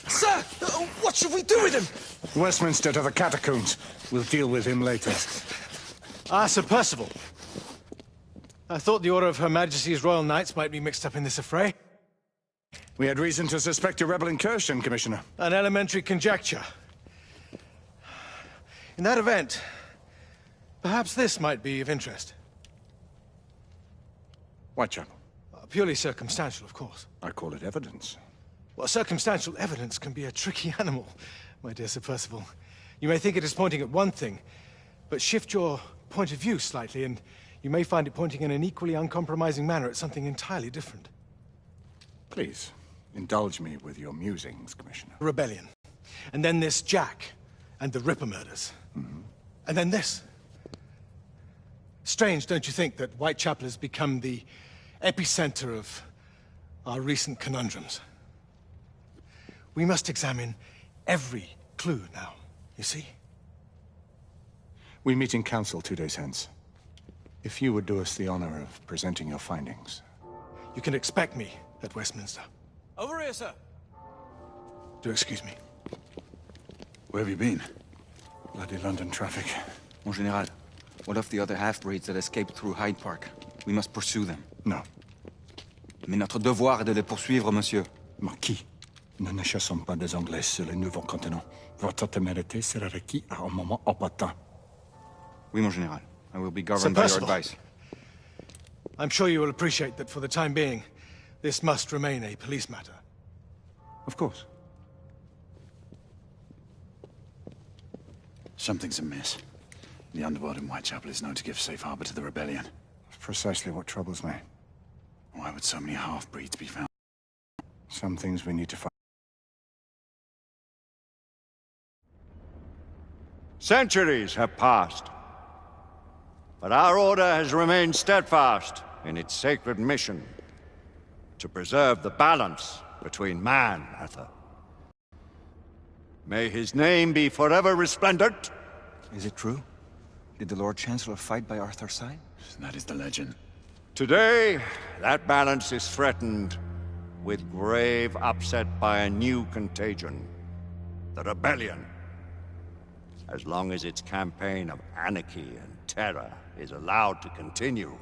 Sir! What should we do with him? Westminster to the catacombs. We'll deal with him later. Ah, Sir Percival. I thought the Order of Her Majesty's Royal Knights might be mixed up in this affray. We had reason to suspect a rebel incursion, Commissioner. An elementary conjecture. In that event, perhaps this might be of interest. Whitechapel. Purely circumstantial, of course. I call it evidence. Well, circumstantial evidence can be a tricky animal, my dear Sir Percival. You may think it is pointing at one thing, but shift your point of view slightly, and you may find it pointing in an equally uncompromising manner at something entirely different. Please, indulge me with your musings, Commissioner. Rebellion. And then this Jack, and the Ripper murders. And then this. Strange, don't you think, that Whitechapel has become the epicenter of our recent conundrums? We must examine every clue now, you see? We meet in council 2 days hence. If you would do us the honor of presenting your findings. You can expect me at Westminster. Over here, sir. Do excuse me. Where have you been? Bloody London traffic. Mon Général, what of the other half-breeds that escaped through Hyde Park? We must pursue them. No. Mais notre devoir est de les poursuivre, monsieur. Marquis, nous ne chassons pas des Anglais sur le nouveau continent. Votre témérité sera requis à un moment opportun. Oui, mon Général. I will be governed by your advice. I'm sure you will appreciate that for the time being, this must remain a police matter. Of course. Something's amiss. The underworld in Whitechapel is known to give safe harbor to the rebellion. That's precisely what troubles me. Why would so many half-breeds be found? Some things we need to find. Centuries have passed, but our order has remained steadfast in its sacred mission to preserve the balance between man and Arthur. May his name be forever resplendent. Is it true? Did the Lord Chancellor fight by Arthur's side? That is the legend. Today, that balance is threatened with grave upset by a new contagion, the rebellion. As long as its campaign of anarchy and terror is allowed to continue,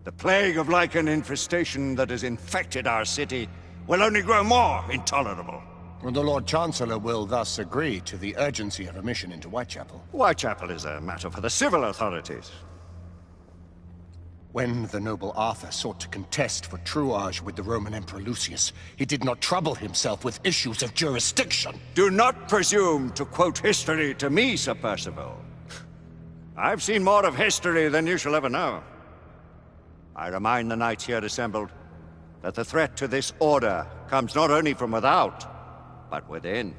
the plague of lichen infestation that has infected our city will only grow more intolerable. Well, the Lord Chancellor will thus agree to the urgency of a mission into Whitechapel. Whitechapel is a matter for the civil authorities. When the noble Arthur sought to contest for truage with the Roman Emperor Lucius, he did not trouble himself with issues of jurisdiction. Do not presume to quote history to me, Sir Percival. I've seen more of history than you shall ever know. I remind the knights here assembled that the threat to this order comes not only from without, but within.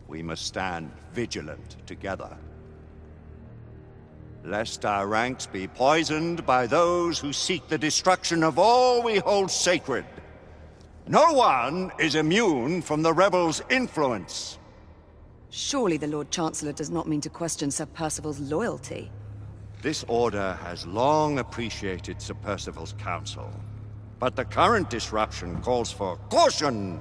We must stand vigilant together, lest our ranks be poisoned by those who seek the destruction of all we hold sacred. No one is immune from the rebels' influence. Surely the Lord Chancellor does not mean to question Sir Percival's loyalty. This order has long appreciated Sir Percival's counsel, but the current disruption calls for caution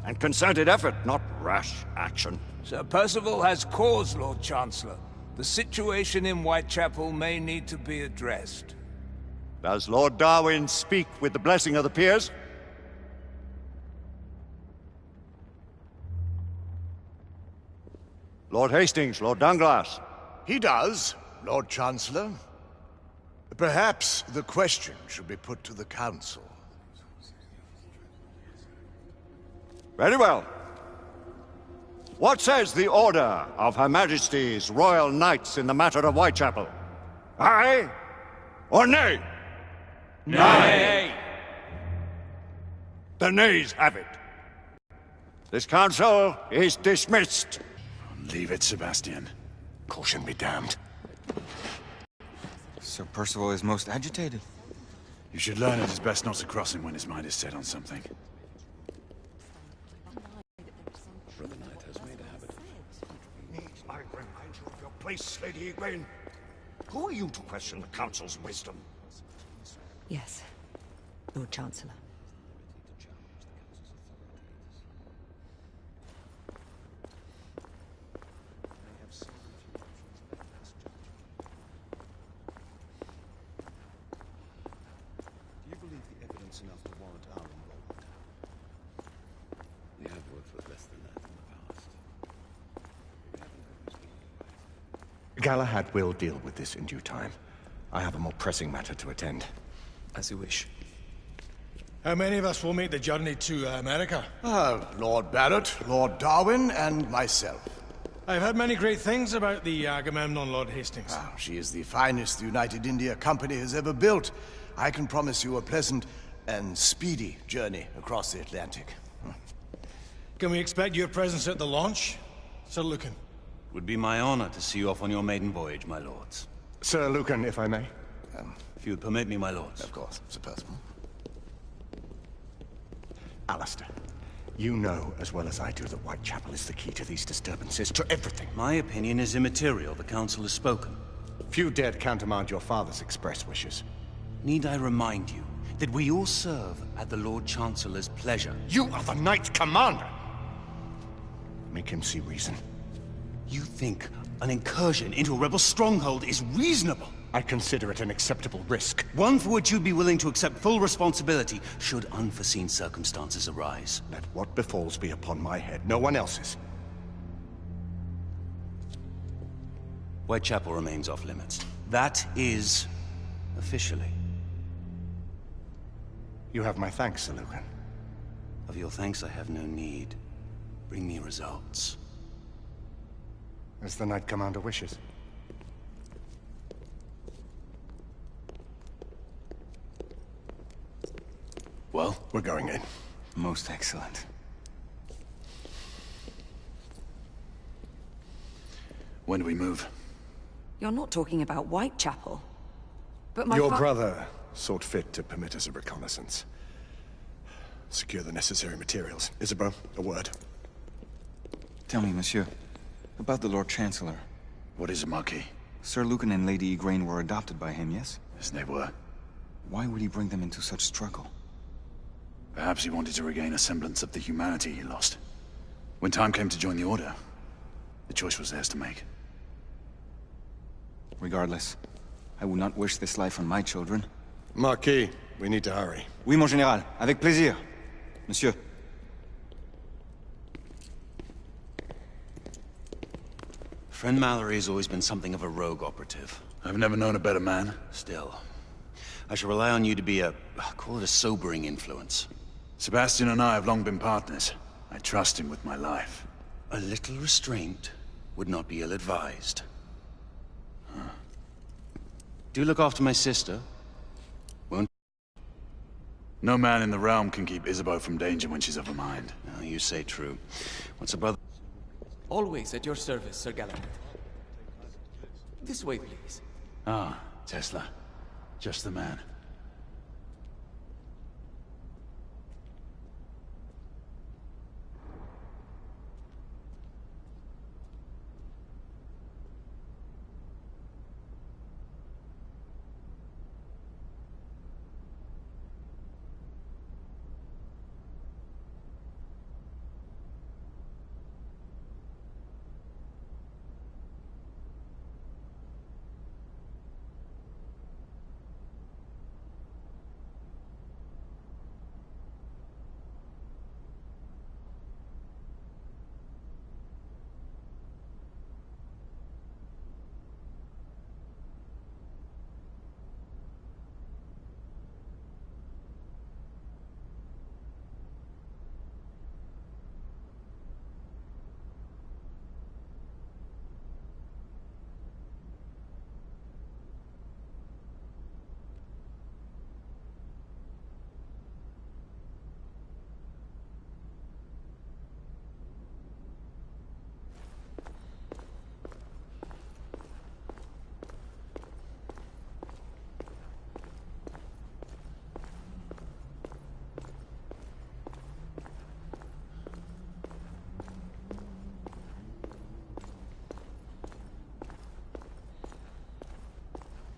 and concerted effort, not rash action. Sir Percival has cause, Lord Chancellor. The situation in Whitechapel may need to be addressed. Does Lord Darwin speak with the blessing of the peers? Lord Hastings, Lord Dunglass. He does, Lord Chancellor. Perhaps the question should be put to the Council. Very well. What says the Order of Her Majesty's Royal Knights in the matter of Whitechapel? Aye or nay? Nay! The nays have it. This council is dismissed. Leave it, Sebastian. Caution be damned. Sir Percival is most agitated. You should learn it is best not to cross him when his mind is set on something. I remind you of your place, Lady Egwene. Who are you to question the Council's wisdom? Yes, Lord Chancellor. Do you believe the evidence enough to warrant our involvement? We have worked with less than that in the past. Galahad will deal with this in due time. I have a more pressing matter to attend. As you wish. How many of us will make the journey to America? Lord Barrett, Lord Darwin, and myself. I've heard many great things about the Agamemnon, Lord Hastings. She is the finest the United India Company has ever built. I can promise you a pleasant and speedy journey across the Atlantic. Can we expect your presence at the launch, Sir Lucan? Would be my honor to see you off on your maiden voyage, my lords. Sir Lucan, if I may. If you would permit me, my lords. Of course, Sir Percival. Alistair, you know as well as I do that Whitechapel is the key to these disturbances, to everything. My opinion is immaterial. The Council has spoken. Few dared countermand your father's express wishes. Need I remind you that we all serve at the Lord Chancellor's pleasure? You are the Knight Commander! Make him see reason. You think an incursion into a rebel stronghold is reasonable? I consider it an acceptable risk. One for which you'd be willing to accept full responsibility should unforeseen circumstances arise. Let what befalls be upon my head, no one else's. Whitechapel remains off limits. That is... officially. You have my thanks, Sir Lucan. Of your thanks I have no need. Bring me results. As the Knight Commander wishes. Well, we're going in. Most excellent. When do we move? You're not talking about Whitechapel. But my Your brother sought fit to permit us a reconnaissance. Secure the necessary materials. Isabeau, a word. Tell me, monsieur, about the Lord Chancellor. What is it, Marquis? Sir Lucan and Lady Igraine were adopted by him, yes? Yes, they were. Why would he bring them into such struggle? Perhaps he wanted to regain a semblance of the humanity he lost. When time came to join the Order, the choice was theirs to make. Regardless, I would not wish this life on my children. Marquis, we need to hurry. Oui, mon général. Avec plaisir. Monsieur. Friend Mallory has always been something of a rogue operative. I've never known a better man. Still, I shall rely on you to be call it a sobering influence. Sebastian and I have long been partners. I trust him with my life. A little restraint would not be ill-advised. Do look after my sister. Won't... No man in the realm can keep Isabeau from danger when she's of a mind. Oh, you say true. What's a brother? Always at your service, Sir Galahad. This way, please. Ah, Tesla. Just the man.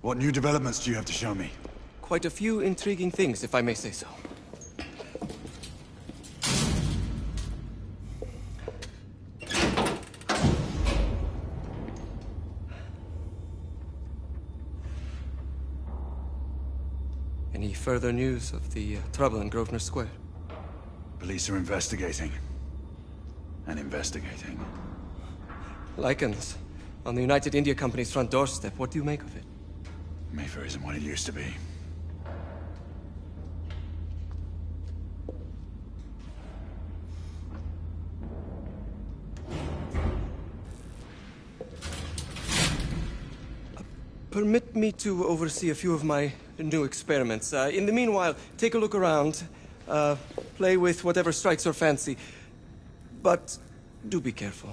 What new developments do you have to show me? quite a few intriguing things, if I may say so. Any further news of the trouble in Grosvenor Square? Police are investigating. And investigating. Lycans. On the United India Company's front doorstep. What do you make of it? Mayfair isn't what it used to be. Permit me to oversee a few of my new experiments. In the meanwhile, take a look around. Play with whatever strikes your fancy. But do be careful.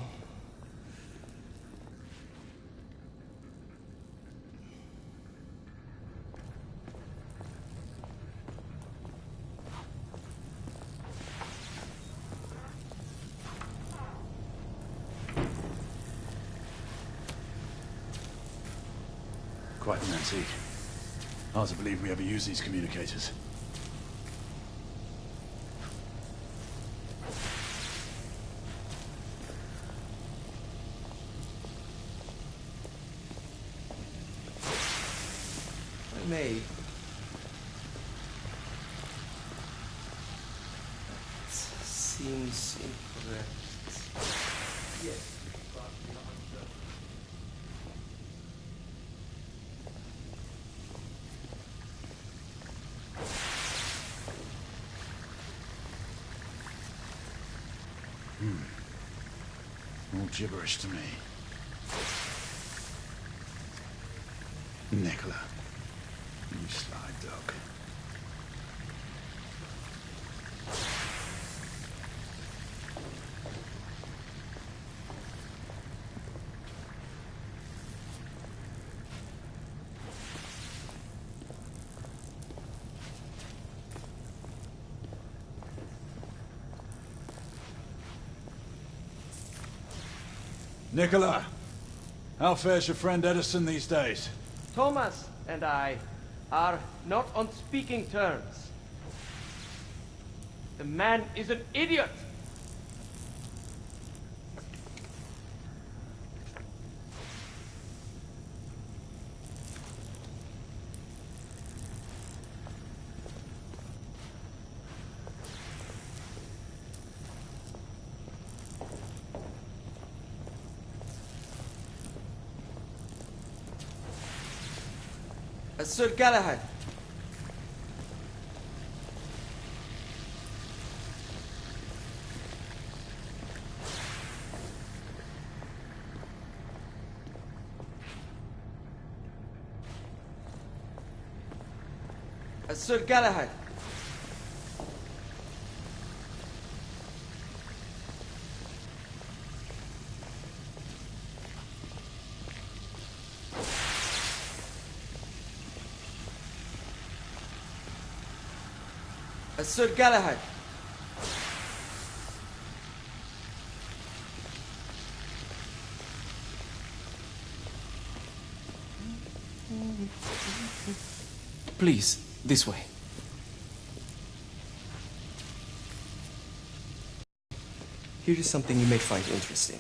Quite an antique. Hard to believe we ever use these communicators. I may. That seems incorrect. Yes. All gibberish to me. Nicola, you sly dog. Nicola, how fares your friend Edison these days? Thomas and I are not on speaking terms. The man is an idiot! Sir Galahad. Sir Galahad. Sir Galahad. Please, this way. Here is something you may find interesting.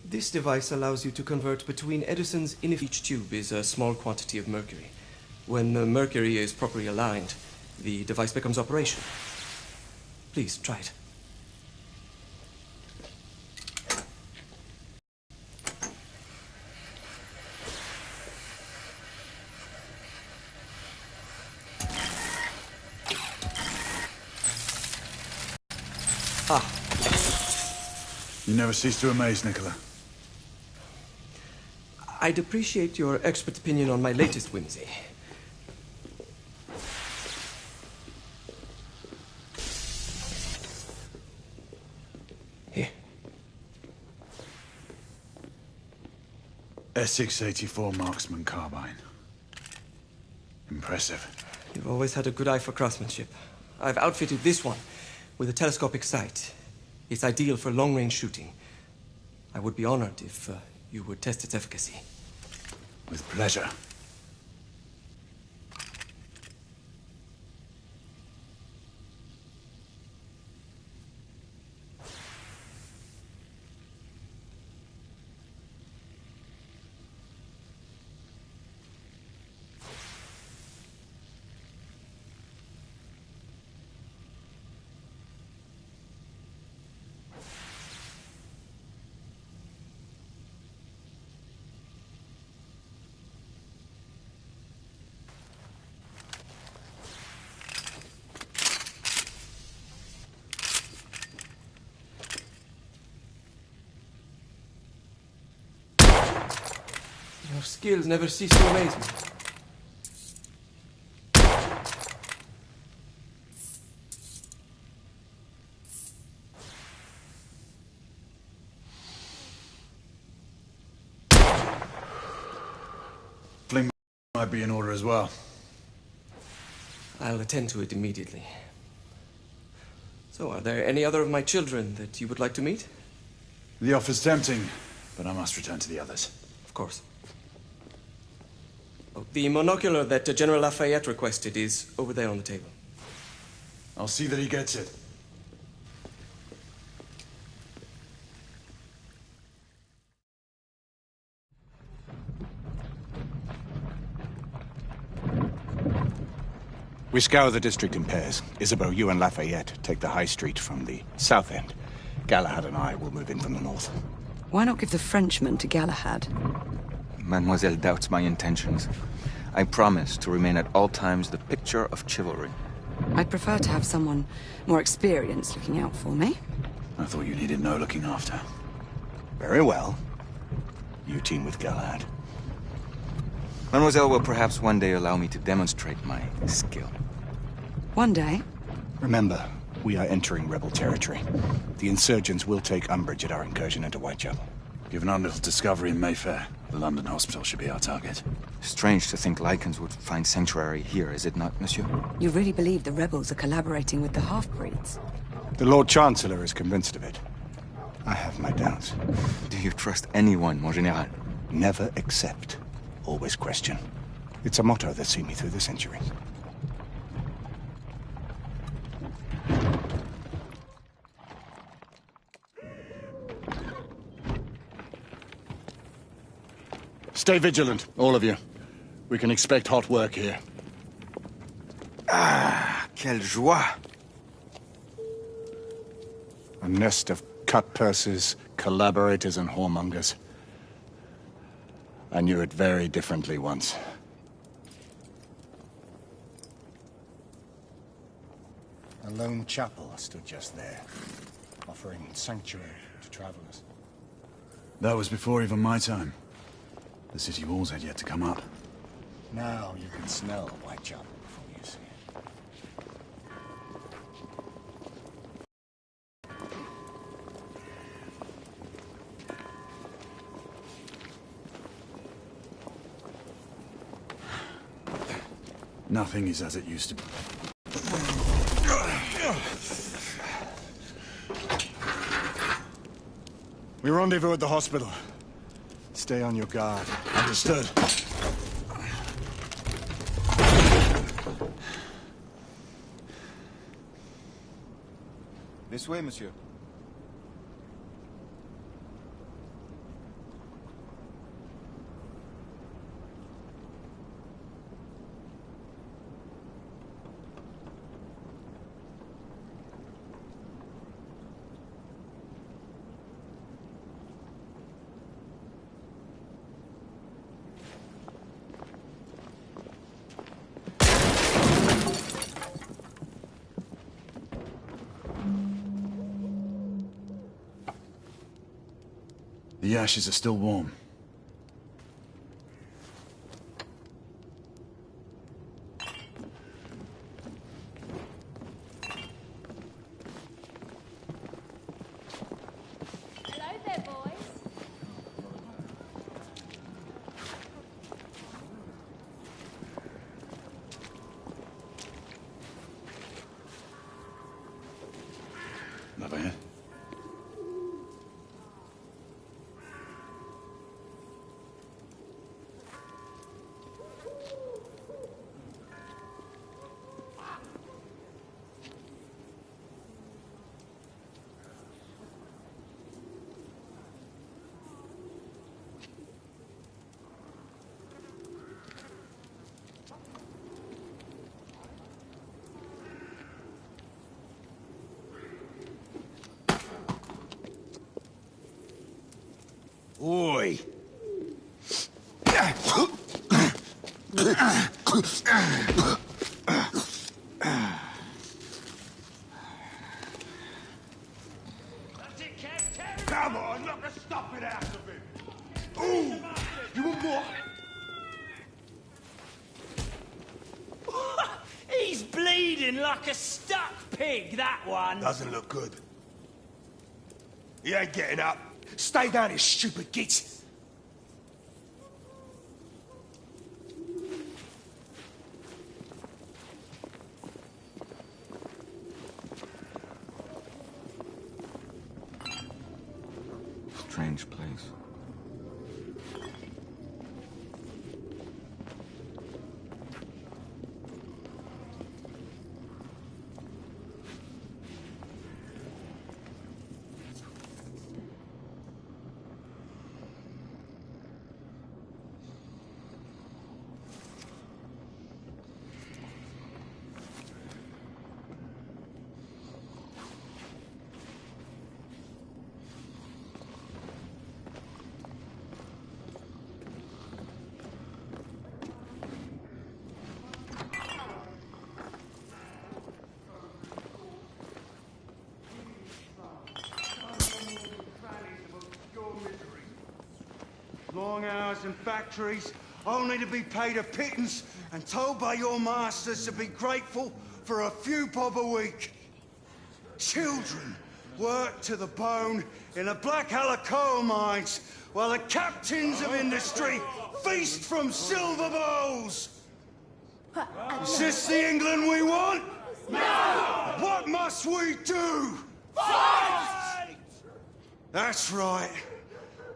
This device allows you to convert between Edison's each tube is a small quantity of mercury. When the mercury is properly aligned, the device becomes operational. Please, try it. You never cease to amaze, Nicola. I'd appreciate your expert opinion on my latest whimsy. Here. S684 Marksman Carbine. Impressive. You've always had a good eye for craftsmanship. I've outfitted this one with a telescopic sight. It's ideal for long-range shooting. I would be honored if you would test its efficacy. With pleasure. Your skills never cease to amaze me. Fling might be in order as well. I'll attend to it immediately. So, are there any other of my children that you would like to meet? The offer's tempting, but I must return to the others. Of course. Oh, the monocular that General Lafayette requested is over there on the table. I'll see that he gets it. We scour the district in pairs. Isabeau, you and Lafayette take the high street from the south end. Galahad and I will move in from the north. Why not give the Frenchman to Galahad? Mademoiselle doubts my intentions. I promise to remain at all times the picture of chivalry. I'd prefer to have someone more experienced looking out for me. I thought you needed no looking after. Very well. You team with Galahad. Mademoiselle will perhaps one day allow me to demonstrate my skill. One day? Remember, we are entering rebel territory. The insurgents will take umbrage at our incursion into Whitechapel. Given our little discovery in Mayfair, the London hospital should be our target. Strange to think Lycans would find sanctuary here, is it not, monsieur? You really believe the rebels are collaborating with the half-breeds? The Lord Chancellor is convinced of it. I have my doubts. Do you trust anyone, mon général? Never accept. Always question. It's a motto that's seen me through the centuries. Stay vigilant, all of you. We can expect hot work here. Ah, quelle joie! A nest of cut-purses, collaborators, and whoremongers. I knew it very differently once. A lone chapel stood just there, offering sanctuary to travelers. That was before even my time. The city walls had yet to come up. Now you can smell Whitechapel before you see it. Nothing is as it used to be. We rendezvous at the hospital. Stay on your guard. Understood. This way, monsieur. The ashes are still warm. Hello there, boys. Lafayette? Oi! Come on, knock the stuffing out of him! Ooh! You want more? like a stuck pig, that one. Doesn't look good. He ain't getting up. Stay down, you stupid git. Strange place. Long hours in factories, only to be paid a pittance and told by your masters to be grateful for a few bob a week. Children work to the bone in the Black Hella coal mines while the captains of industry feast from silver bowls. Is this the England we want? No! What must we do? Fight! That's right.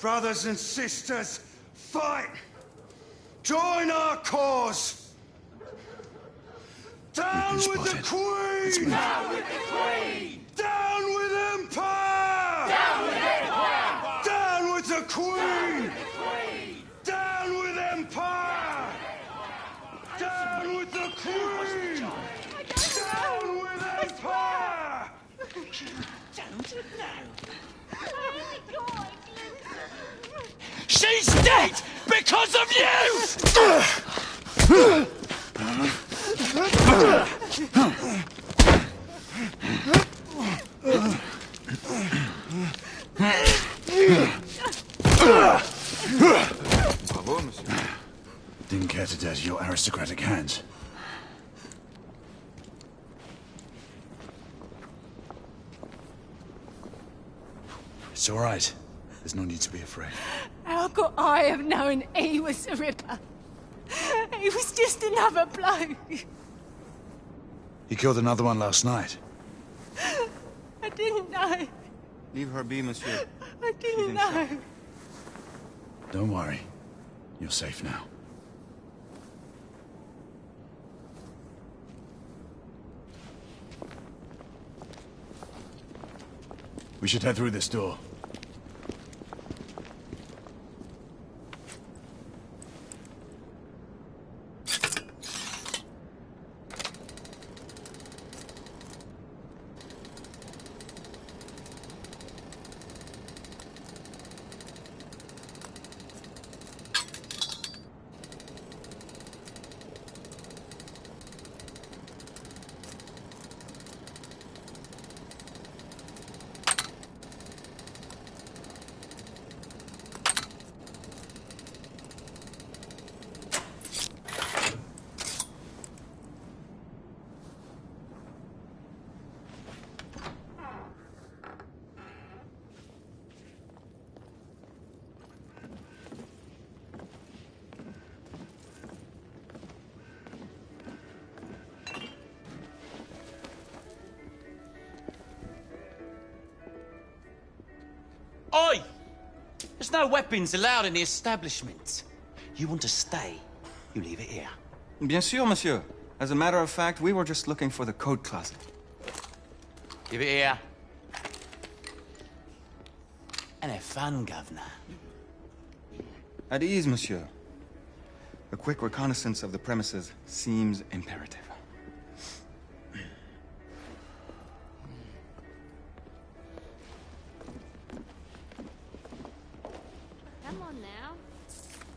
Brothers and sisters, fight! Join our cause! Down with the Queen! Down with the Queen! Down with Empire! Down with Empire! Down with the Queen! Down with Empire! Down with the Queen! Down with Empire! Don't know. She's dead because of you! Bravo, monsieur. Didn't care to dirty your aristocratic hands. It's all right. There's no need to be afraid. How could I have known he was the Ripper? He was just another bloke. He killed another one last night. I didn't know. Leave her be, monsieur. I didn't know. Don't worry. You're safe now. We should head through this door. Oi! There's no weapons allowed in the establishment. You want to stay, you leave it here. Bien sûr, monsieur. As a matter of fact, we were just looking for the coat closet. Give it here. And have fun, governor. At ease, monsieur. A quick reconnaissance of the premises seems imperative. Come on now.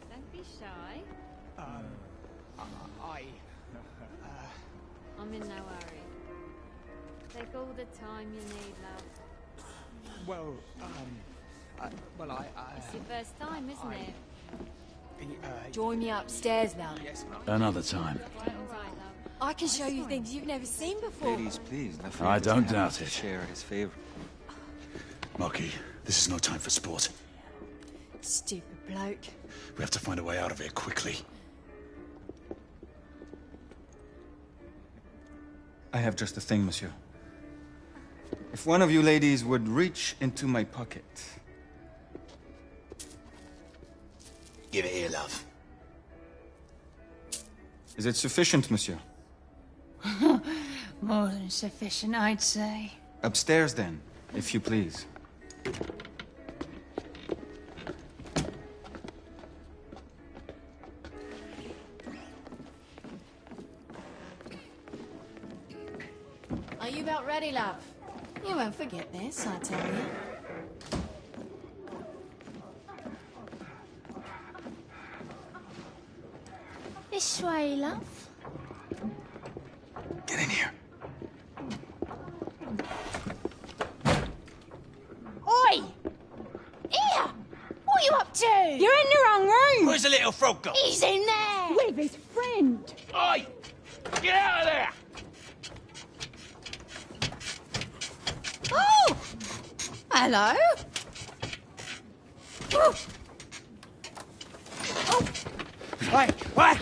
Don't be shy. I'm in no hurry. Take all the time you need, love. Well, It's your first time, isn't it? Join me upstairs, love. Another time. All right, love. I can show you things you've never seen before. Ladies, please. I don't doubt it. Share his favor. Marquis, this is no time for sport. Stupid bloke. We have to find a way out of here quickly. I have just the thing, monsieur. If one of you ladies would reach into my pocket. Give it here, love. Is it sufficient, monsieur? More than sufficient, I'd say. Upstairs, then, if you please. Are you about ready, love? You won't forget this, I tell you. This way, love. Get in here. Oi! Here! What are you up to? You're in the wrong room! Where's the little frog gone? He's in there! With his friend! Oi! Get out of there! Oh! Hello? Oh. Wait, what?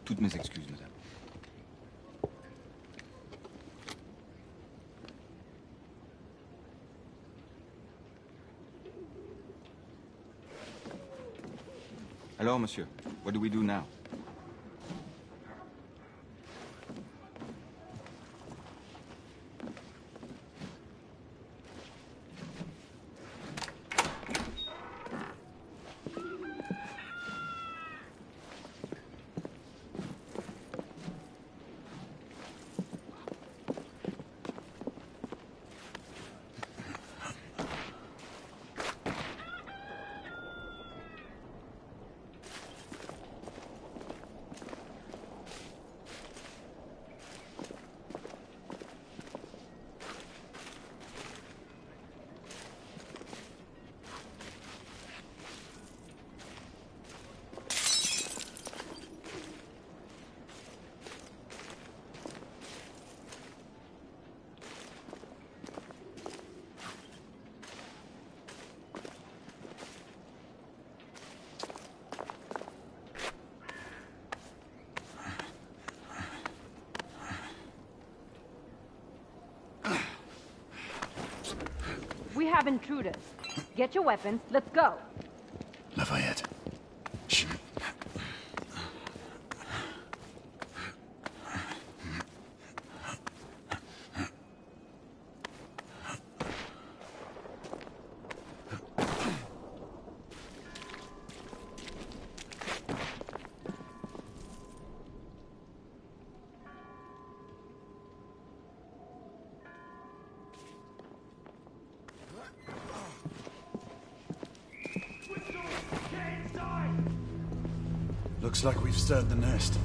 Toutes mes excuses, madame. Alors, monsieur, what do we do now? We have intruders. Get your weapons. Let's go. Lafayette. Shh. Looks like we've stirred the nest.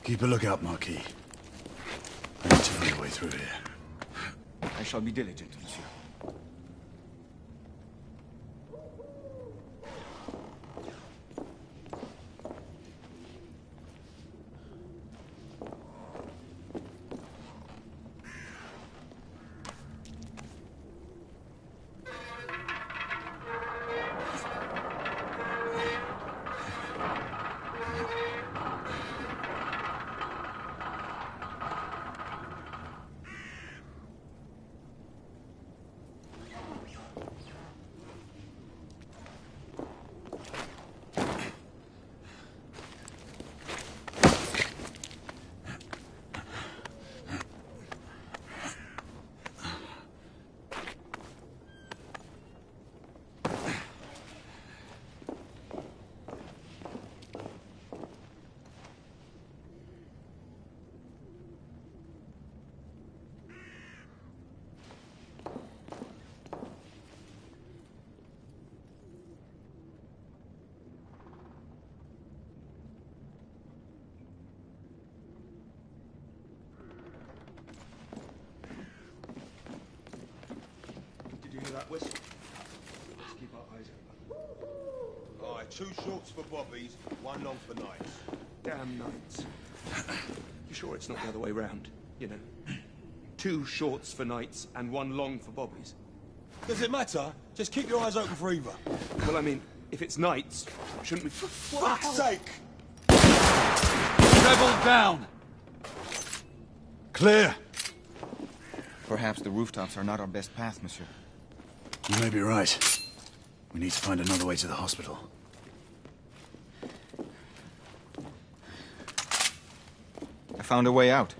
Keep a lookout, Marquis. I need to find a way through here. I shall be diligent, monsieur. that whistle. Let's keep our eyes open. All right, 2 shorts for bobbies, 1 long for nights. Damn nights. You sure it's not the other way round? You know, 2 shorts for nights and 1 long for bobbies. Does it matter? Just keep your eyes open for either. Well, I mean, if it's nights, shouldn't we... For fuck's sake! Rebel down! Clear. Perhaps the rooftops are not our best path, monsieur. You may be right. We need to find another way to the hospital. I found a way out.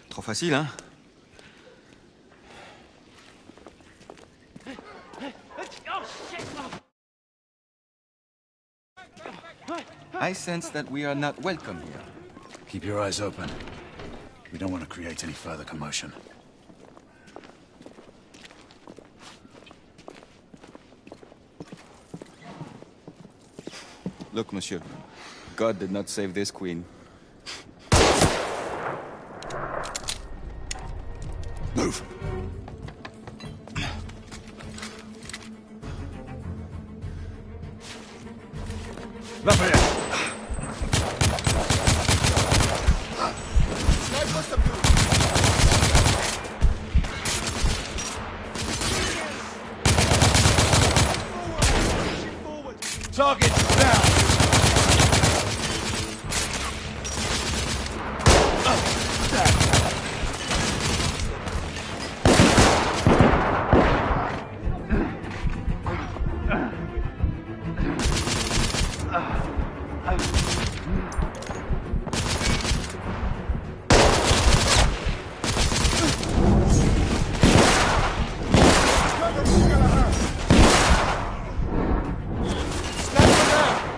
Trop facile, hein? I sense that we are not welcome here. Keep your eyes open. We don't want to create any further commotion. Look, monsieur. God did not save this queen. Move! Lafayette! Target down!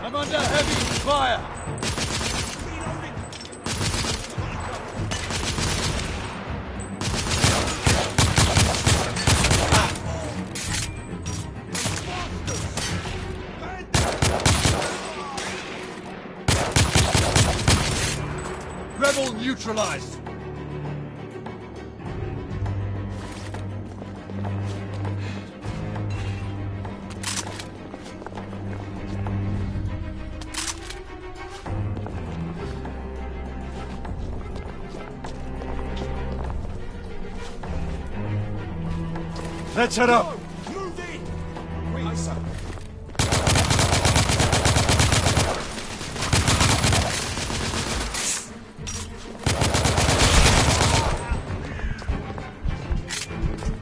I'm under heavy fire! Rebel neutralized! Let's head up! Move in! Wait, sir.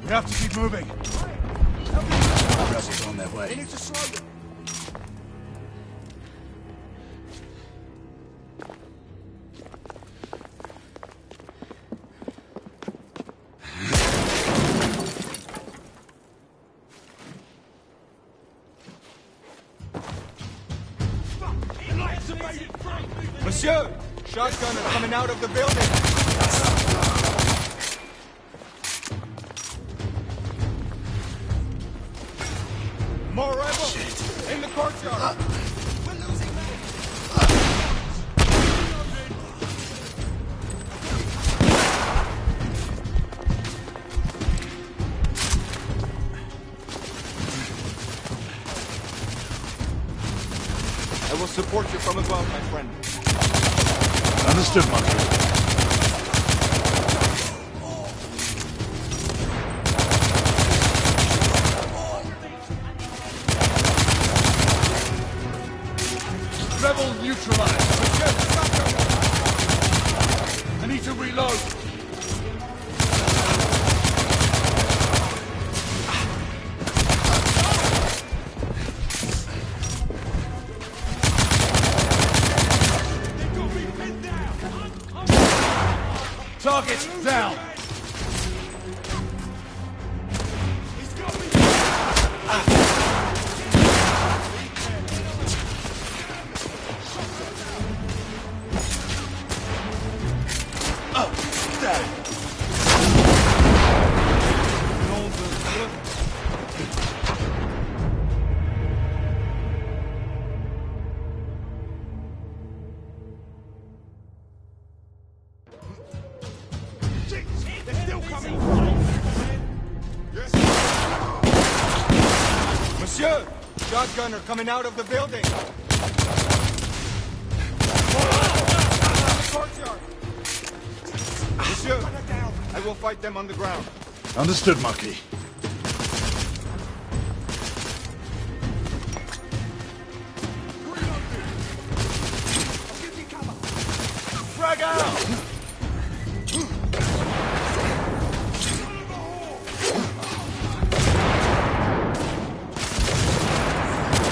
We have to keep moving. Rebels on their way. They need to slow them. Monsieur! Shotgunner coming out of the building! More rebels! In the courtyard! We're losing men! I will support you from above, my friend. Understood, Monkey. Target down! Monsieur! Shotgunner coming out of the building! Courtyard! Monsieur, I will fight them on the ground. Understood, Marquis. Frag out!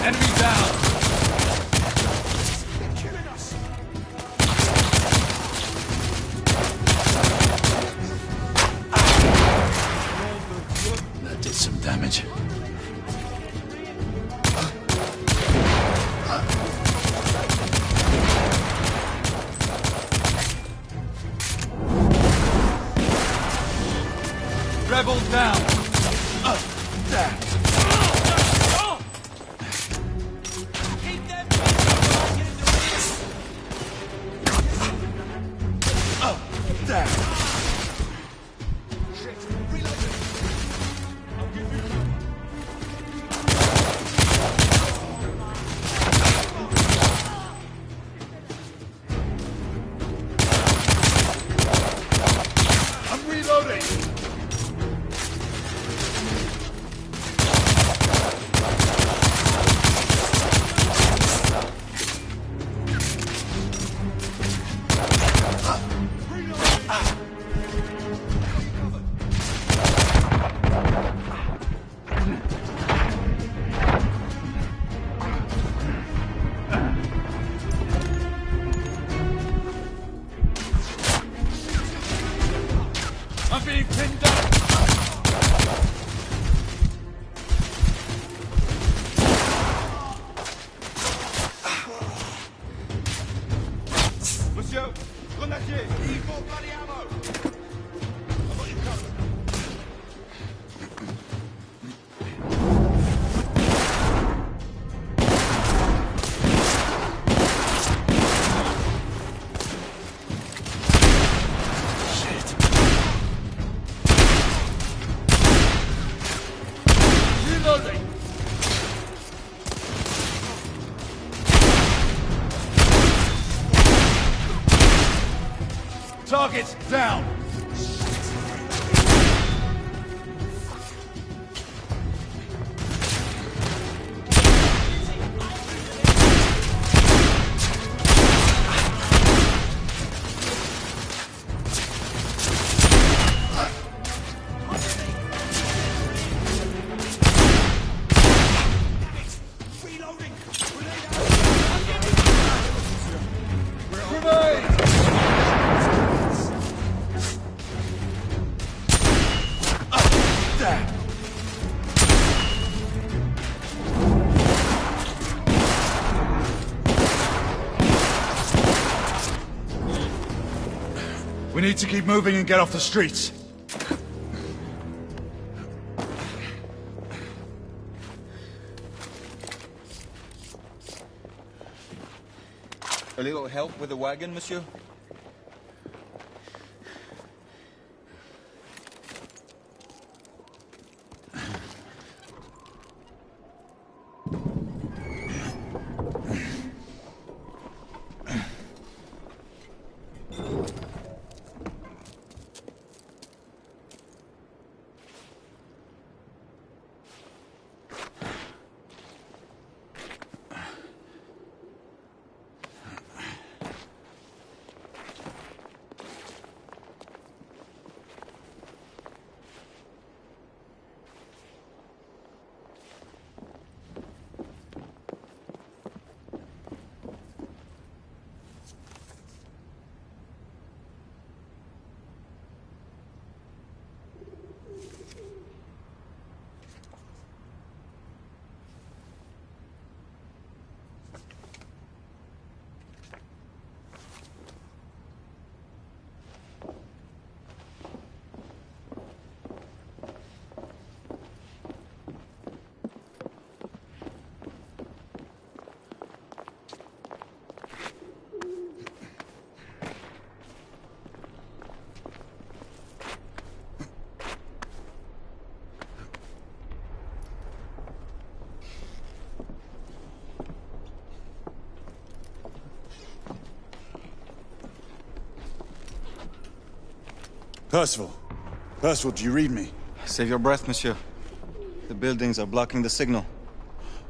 Enemy down! They're killing us! That did some damage. Rebel down! I'm reloading! I'm being pinned down! Monsieur, grenadier! Need more bloody ammo! I've got you covered. Reloading! Target down! Reloading! Grenade! We need to keep moving and get off the streets. A little help with the wagon, monsieur? Percival. Percival, do you read me? Save your breath, monsieur. The buildings are blocking the signal.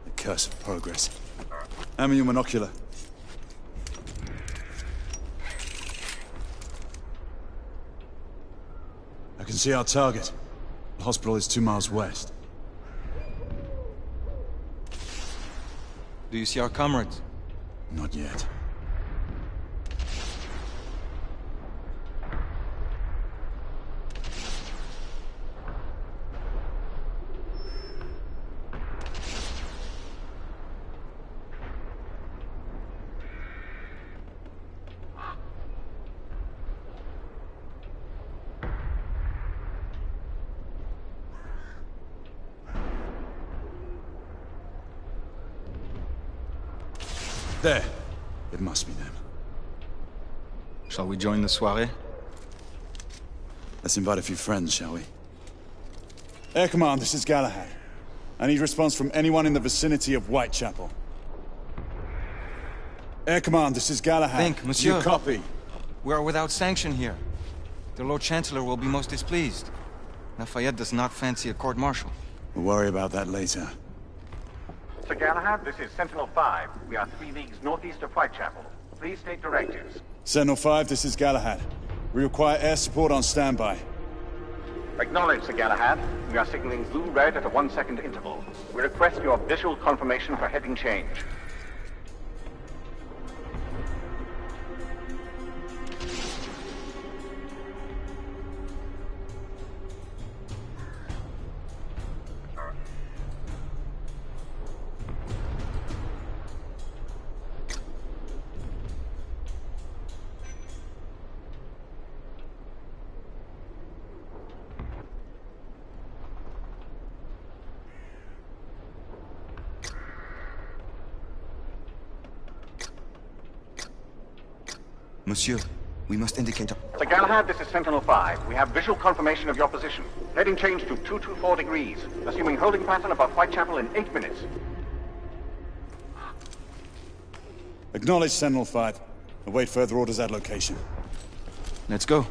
The curse of progress. Hand me your monocular. I can see our target. The hospital is 2 miles west. Do you see our comrades? Not yet. There. It must be them. Shall we join the soirée? Let's invite a few friends, shall we? Air Command, this is Galahad. I need response from anyone in the vicinity of Whitechapel. Air Command, this is Galahad. Think, monsieur. You copy? We are without sanction here. The Lord Chancellor will be most displeased. Lafayette does not fancy a court-martial. We'll worry about that later. Sir Galahad, this is Sentinel-5. We are 3 leagues northeast of Whitechapel. Please state directives. Sentinel-5, this is Galahad. We require air support on standby. Acknowledge, Sir Galahad. We are signaling blue-red at a 1-second interval. We request your visual confirmation for heading change. Monsieur, we must indicate a... Sir Galahad, this is Sentinel-5. We have visual confirmation of your position. Heading change to 224 degrees, assuming holding pattern above Whitechapel in 8 minutes. Acknowledge Sentinel-5. Await further orders at location. Let's go.